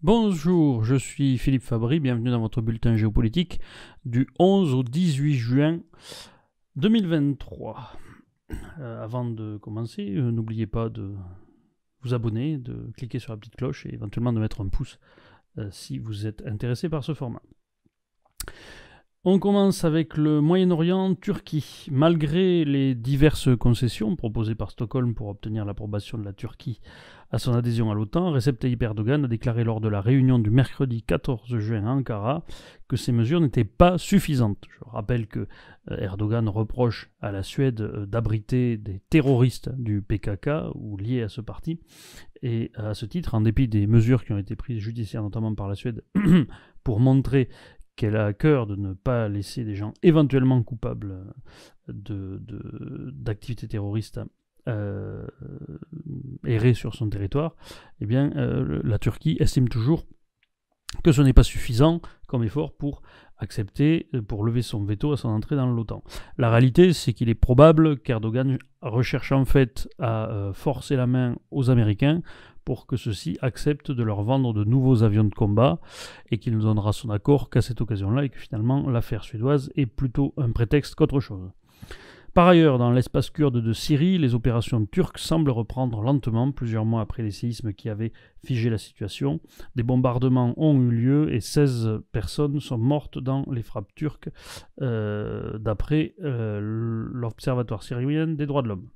Bonjour, je suis Philippe Fabry, bienvenue dans votre bulletin géopolitique du 11 au 18 juin 2023. Avant de commencer, n'oubliez pas de vous abonner, de cliquer sur la petite cloche et éventuellement de mettre un pouce si vous êtes intéressé par ce format. On commence avec le Moyen-Orient, Turquie. Malgré les diverses concessions proposées par Stockholm pour obtenir l'approbation de la Turquie à son adhésion à l'OTAN, Recep Tayyip Erdogan a déclaré lors de la réunion du mercredi 14 juin à Ankara que ces mesures n'étaient pas suffisantes. Je rappelle que Erdogan reproche à la Suède d'abriter des terroristes du PKK ou liés à ce parti. Et à ce titre, en dépit des mesures qui ont été prises judiciaires, notamment par la Suède, pour montrer qu'elle a à cœur de ne pas laisser des gens éventuellement coupables d'activités terroristes errer sur son territoire, eh bien, la Turquie estime toujours que ce n'est pas suffisant comme effort pour accepter, pour lever son veto à son entrée dans l'OTAN. La réalité, c'est qu'il est probable qu'Erdogan recherche en fait à forcer la main aux Américains pour que ceux-ci acceptent de leur vendre de nouveaux avions de combat et qu'il ne donnera son accord qu'à cette occasion-là et que finalement l'affaire suédoise est plutôt un prétexte qu'autre chose. Par ailleurs, dans l'espace kurde de Syrie, les opérations turques semblent reprendre lentement, plusieurs mois après les séismes qui avaient figé la situation. Des bombardements ont eu lieu et 16 personnes sont mortes dans les frappes turques, d'après l'Observatoire syrien des droits de l'homme.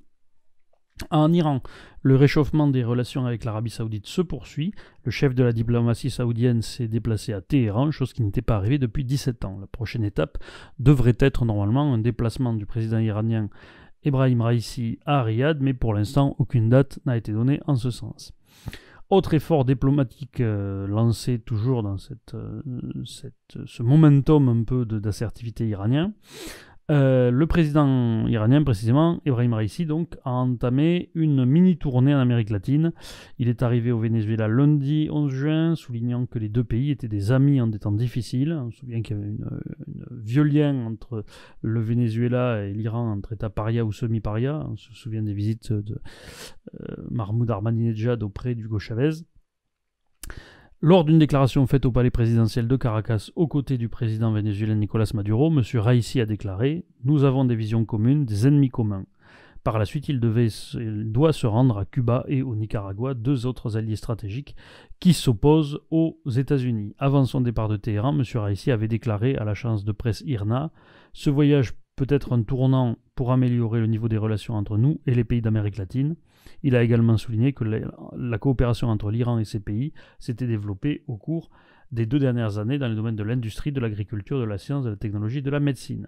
En Iran, le réchauffement des relations avec l'Arabie saoudite se poursuit. Le chef de la diplomatie saoudienne s'est déplacé à Téhéran, chose qui n'était pas arrivée depuis 17 ans. La prochaine étape devrait être normalement un déplacement du président iranien Ebrahim Raïssi à Riyad, mais pour l'instant, aucune date n'a été donnée en ce sens. Autre effort diplomatique lancé toujours dans ce momentum un peu d'assertivité iranien. Le président iranien, précisément, Ebrahim Raïssi, donc, a entamé une mini-tournée en Amérique latine. Il est arrivé au Venezuela lundi 11 juin, soulignant que les deux pays étaient des amis en des temps difficiles. On se souvient qu'il y avait un vieux lien entre le Venezuela et l'Iran, entre État paria ou semi-paria. On se souvient des visites de Mahmoud Ahmadinejad auprès d'Hugo Chavez. Lors d'une déclaration faite au palais présidentiel de Caracas aux côtés du président vénézuélien Nicolás Maduro, M. Raïssi a déclaré « Nous avons des visions communes, des ennemis communs ». Par la suite, il doit se rendre à Cuba et au Nicaragua, deux autres alliés stratégiques qui s'opposent aux États-Unis. Avant son départ de Téhéran, M. Raïssi avait déclaré à l'agence de presse IRNA « Ce voyage peut être un tournant pour améliorer le niveau des relations entre nous et les pays d'Amérique latine ». Il a également souligné que la coopération entre l'Iran et ces pays s'était développée au cours des 2 dernières années dans les domaines de l'industrie, de l'agriculture, de la science, de la technologie et de la médecine.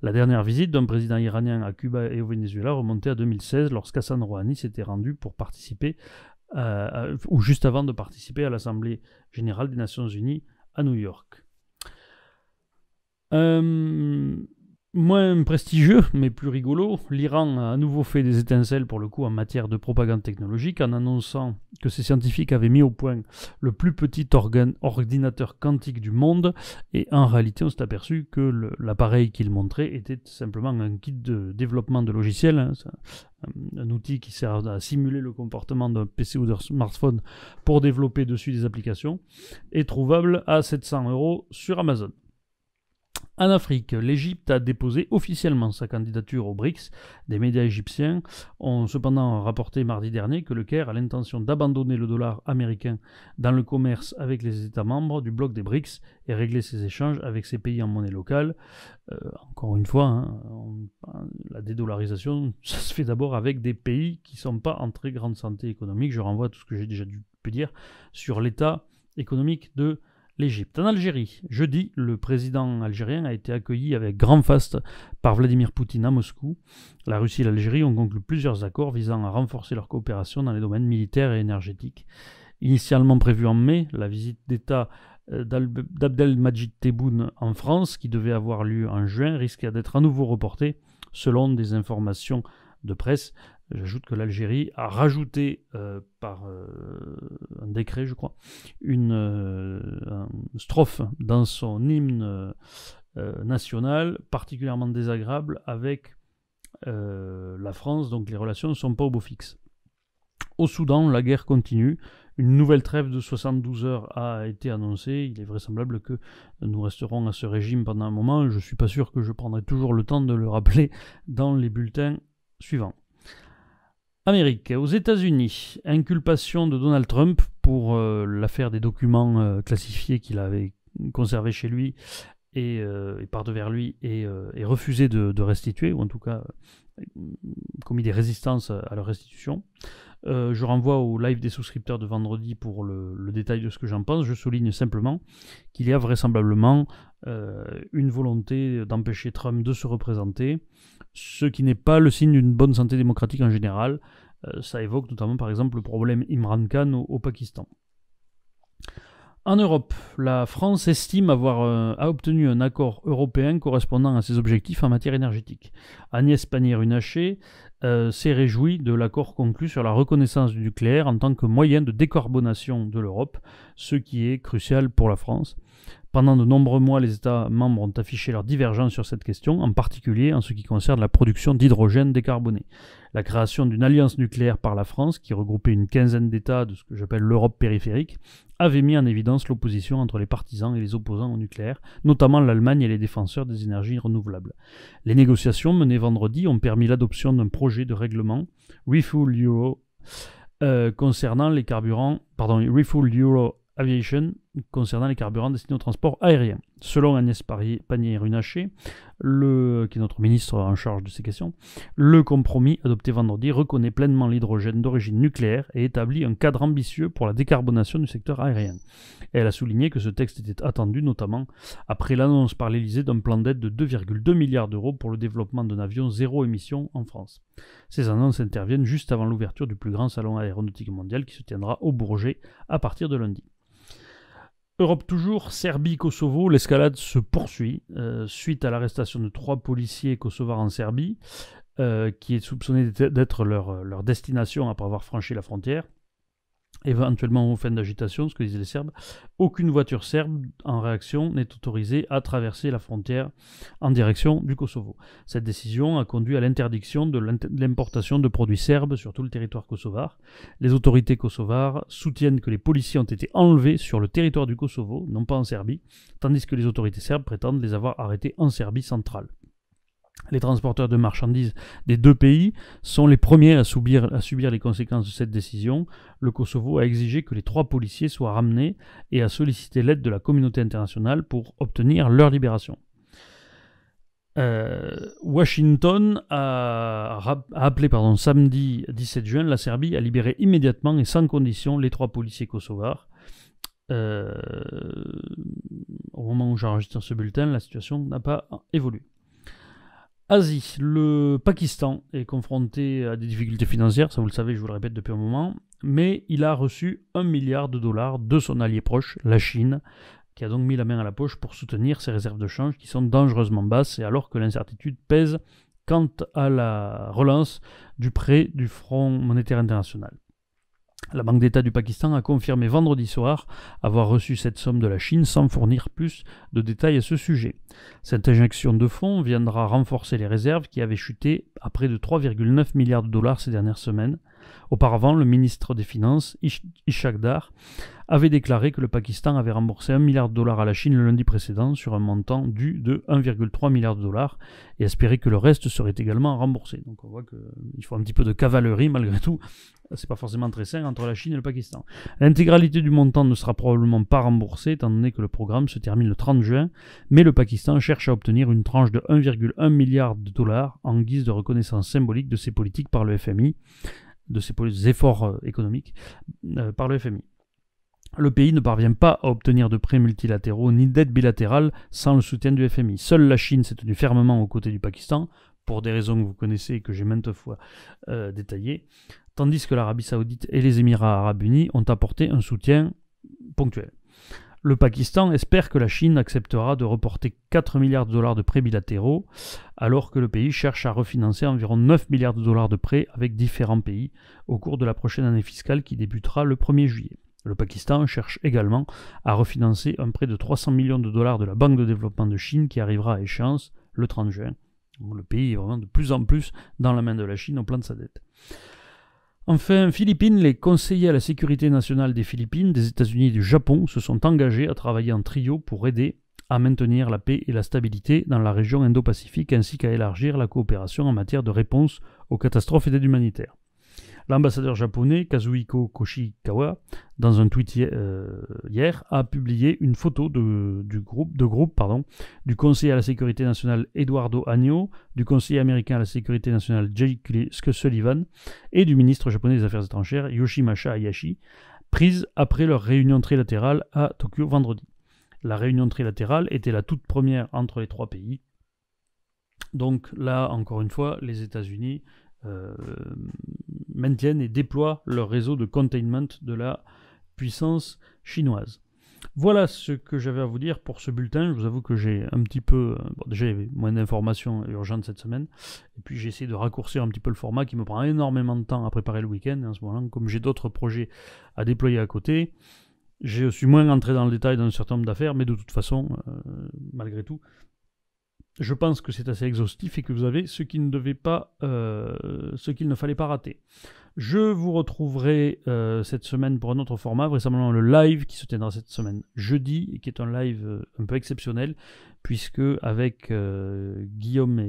La dernière visite d'un président iranien à Cuba et au Venezuela remontait à 2016 lorsqu'Hassan Rouhani s'était rendu pour participer, ou juste avant de participer à l'Assemblée générale des Nations Unies à New York. Moins prestigieux, mais plus rigolo, l'Iran a à nouveau fait des étincelles pour le coup en matière de propagande technologique en annonçant que ses scientifiques avaient mis au point le plus petit ordinateur quantique du monde et en réalité on s'est aperçu que l'appareil qu'il montrait était simplement un kit de développement de logiciels, un outil qui sert à simuler le comportement d'un PC ou d'un smartphone pour développer dessus des applications, est trouvable à 700 € sur Amazon. En Afrique, l'Égypte a déposé officiellement sa candidature aux BRICS. Des médias égyptiens ont cependant rapporté mardi dernier que le Caire a l'intention d'abandonner le dollar américain dans le commerce avec les États membres du bloc des BRICS et régler ses échanges avec ces pays en monnaie locale. Encore une fois, la dédollarisation, ça se fait d'abord avec des pays qui ne sont pas en très grande santé économique. Je renvoie à tout ce que j'ai déjà pu dire sur l'état économique de l'Égypte. En Algérie, jeudi, le président algérien a été accueilli avec grand faste par Vladimir Poutine à Moscou. La Russie et l'Algérie ont conclu plusieurs accords visant à renforcer leur coopération dans les domaines militaires et énergétiques. Initialement prévue en mai, la visite d'État d'Abdelmadjid Tebboune en France, qui devait avoir lieu en juin, risquait d'être à nouveau reportée, selon des informations de presse. J'ajoute que l'Algérie a rajouté par un décret, je crois, une strophe dans son hymne national particulièrement désagréable avec la France, donc les relations ne sont pas au beau fixe. Au Soudan, la guerre continue. Une nouvelle trêve de 72 heures a été annoncée. Il est vraisemblable que nous resterons à ce régime pendant un moment. Je ne suis pas sûr que je prendrai toujours le temps de le rappeler dans les bulletins suivants. Amérique. Aux États-Unis, inculpation de Donald Trump pour l'affaire des documents classifiés qu'il avait conservés chez lui et partent vers lui et refusé de restituer, ou en tout cas commis des résistances à leur restitution. Je renvoie au live des souscripteurs de vendredi pour le détail de ce que j'en pense. Je souligne simplement qu'il y a vraisemblablement une volonté d'empêcher Trump de se représenter, ce qui n'est pas le signe d'une bonne santé démocratique en général. Ça évoque notamment par exemple le problème Imran Khan au Pakistan. En Europe, la France estime avoir obtenu un accord européen correspondant à ses objectifs en matière énergétique. Agnès Pannier-Runacher s'est réjouie de l'accord conclu sur la reconnaissance du nucléaire en tant que moyen de décarbonation de l'Europe, ce qui est crucial pour la France. Pendant de nombreux mois, les États membres ont affiché leur divergence sur cette question, en particulier en ce qui concerne la production d'hydrogène décarboné. La création d'une alliance nucléaire par la France, qui regroupait une quinzaine d'États de ce que j'appelle l'Europe périphérique, avait mis en évidence l'opposition entre les partisans et les opposants au nucléaire, notamment l'Allemagne et les défenseurs des énergies renouvelables. Les négociations menées vendredi ont permis l'adoption d'un projet de règlement Refuel Euro concernant les carburants, Refuel Euro Aviation concernant les carburants destinés au transport aérien. Selon Agnès Pannier-Runacher, qui est notre ministre en charge de ces questions, le compromis adopté vendredi reconnaît pleinement l'hydrogène d'origine nucléaire et établit un cadre ambitieux pour la décarbonation du secteur aérien. Et elle a souligné que ce texte était attendu notamment après l'annonce par l'Élysée d'un plan d'aide de 2,2 milliards d'euros pour le développement d'un avion zéro émission en France. Ces annonces interviennent juste avant l'ouverture du plus grand salon aéronautique mondial qui se tiendra au Bourget à partir de lundi. Europe toujours, Serbie-Kosovo, l'escalade se poursuit suite à l'arrestation de 3 policiers kosovars en Serbie, qui est soupçonné d'être leur destination après avoir franchi la frontière, éventuellement aux fins d'agitation, ce que disaient les Serbes. Aucune voiture serbe en réaction n'est autorisée à traverser la frontière en direction du Kosovo. Cette décision a conduit à l'interdiction de l'importation de produits serbes sur tout le territoire kosovar. Les autorités kosovares soutiennent que les policiers ont été enlevés sur le territoire du Kosovo, non pas en Serbie, tandis que les autorités serbes prétendent les avoir arrêtés en Serbie centrale. Les transporteurs de marchandises des deux pays sont les premiers à subir les conséquences de cette décision. Le Kosovo a exigé que les 3 policiers soient ramenés et a sollicité l'aide de la communauté internationale pour obtenir leur libération. Washington a appelé samedi 17 juin la Serbie à libérer immédiatement et sans condition les 3 policiers kosovars. Au moment où j'enregistre ce bulletin, la situation n'a pas évolué. Asie, le Pakistan est confronté à des difficultés financières, ça vous le savez, je vous le répète depuis un moment, mais il a reçu $1 milliard de son allié proche, la Chine, qui a donc mis la main à la poche pour soutenir ses réserves de change qui sont dangereusement basses, et alors que l'incertitude pèse quant à la relance du prêt du Fonds monétaire international. La Banque d'État du Pakistan a confirmé vendredi soir avoir reçu cette somme de la Chine sans fournir plus de détails à ce sujet. Cette injection de fonds viendra renforcer les réserves qui avaient chuté à près de $3,9 milliards ces dernières semaines. Auparavant, le ministre des Finances, Ishaq Dar, avait déclaré que le Pakistan avait remboursé $1 milliard à la Chine le lundi précédent sur un montant dû de $1,3 milliard et espérait que le reste serait également remboursé. Donc on voit qu'il faut un petit peu de cavalerie malgré tout. C'est pas forcément très sain entre la Chine et le Pakistan. L'intégralité du montant ne sera probablement pas remboursée étant donné que le programme se termine le 30 juin, mais le Pakistan cherche à obtenir une tranche de $1,1 milliard en guise de reconnaissance symbolique de ses politiques par le FMI, de ses efforts économiques par le FMI. Le pays ne parvient pas à obtenir de prêts multilatéraux ni d'aide bilatérale sans le soutien du FMI. Seule la Chine s'est tenue fermement aux côtés du Pakistan, pour des raisons que vous connaissez et que j'ai maintes fois détaillées, tandis que l'Arabie Saoudite et les Émirats Arabes Unis ont apporté un soutien ponctuel. Le Pakistan espère que la Chine acceptera de reporter $4 milliards de prêts bilatéraux, alors que le pays cherche à refinancer environ $9 milliards de prêts avec différents pays au cours de la prochaine année fiscale qui débutera le 1er juillet. Le Pakistan cherche également à refinancer un prêt de $300 millions de la Banque de développement de Chine qui arrivera à échéance le 30 juin. Le pays est vraiment de plus en plus dans la main de la Chine au plan de sa dette. Enfin, Philippines, les conseillers à la sécurité nationale des Philippines, des États-Unis et du Japon se sont engagés à travailler en trio pour aider à maintenir la paix et la stabilité dans la région Indo-Pacifique ainsi qu'à élargir la coopération en matière de réponse aux catastrophes et d'aide humanitaire. L'ambassadeur japonais Kazuhiko Koshikawa, dans un tweet hier, a publié une photo du groupe du conseiller à la sécurité nationale Eduardo Agno, du conseiller américain à la sécurité nationale Jake Sullivan et du ministre japonais des Affaires étrangères Yoshimasa Hayashi, prise après leur réunion trilatérale à Tokyo vendredi. La réunion trilatérale était la toute première entre les trois pays. Donc là, encore une fois, les États-Unis maintiennent et déploient leur réseau de containment de la puissance chinoise. Voilà ce que j'avais à vous dire pour ce bulletin. Je vous avoue que j'ai un petit peu... déjà, il y avait moins d'informations urgentes cette semaine. Et puis, j'ai essayé de raccourcir un petit peu le format qui me prend énormément de temps à préparer le week-end. En ce moment, comme j'ai d'autres projets à déployer à côté, je suis moins entré dans le détail d'un certain nombre d'affaires. Mais de toute façon, malgré tout, je pense que c'est assez exhaustif et que vous avez ce qu'il ne fallait pas rater. Je vous retrouverai cette semaine pour un autre format, vraisemblablement le live qui se tiendra cette semaine jeudi, et qui est un live un peu exceptionnel, puisque avec Guillaume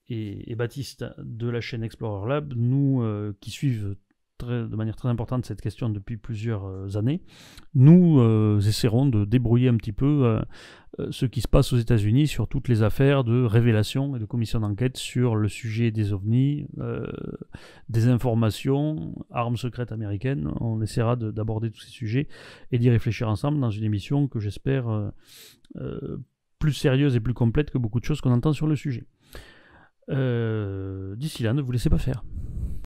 et Baptiste de la chaîne Explorer Lab, nous qui suivent de manière très importante cette question depuis plusieurs années, nous essaierons de débrouiller un petit peu ce qui se passe aux États-Unis sur toutes les affaires de révélation et de commission d'enquête sur le sujet des ovnis, des informations, armes secrètes américaines. On essaiera d'aborder tous ces sujets et d'y réfléchir ensemble dans une émission que j'espère plus sérieuse et plus complète que beaucoup de choses qu'on entend sur le sujet. D'ici là, ne vous laissez pas faire.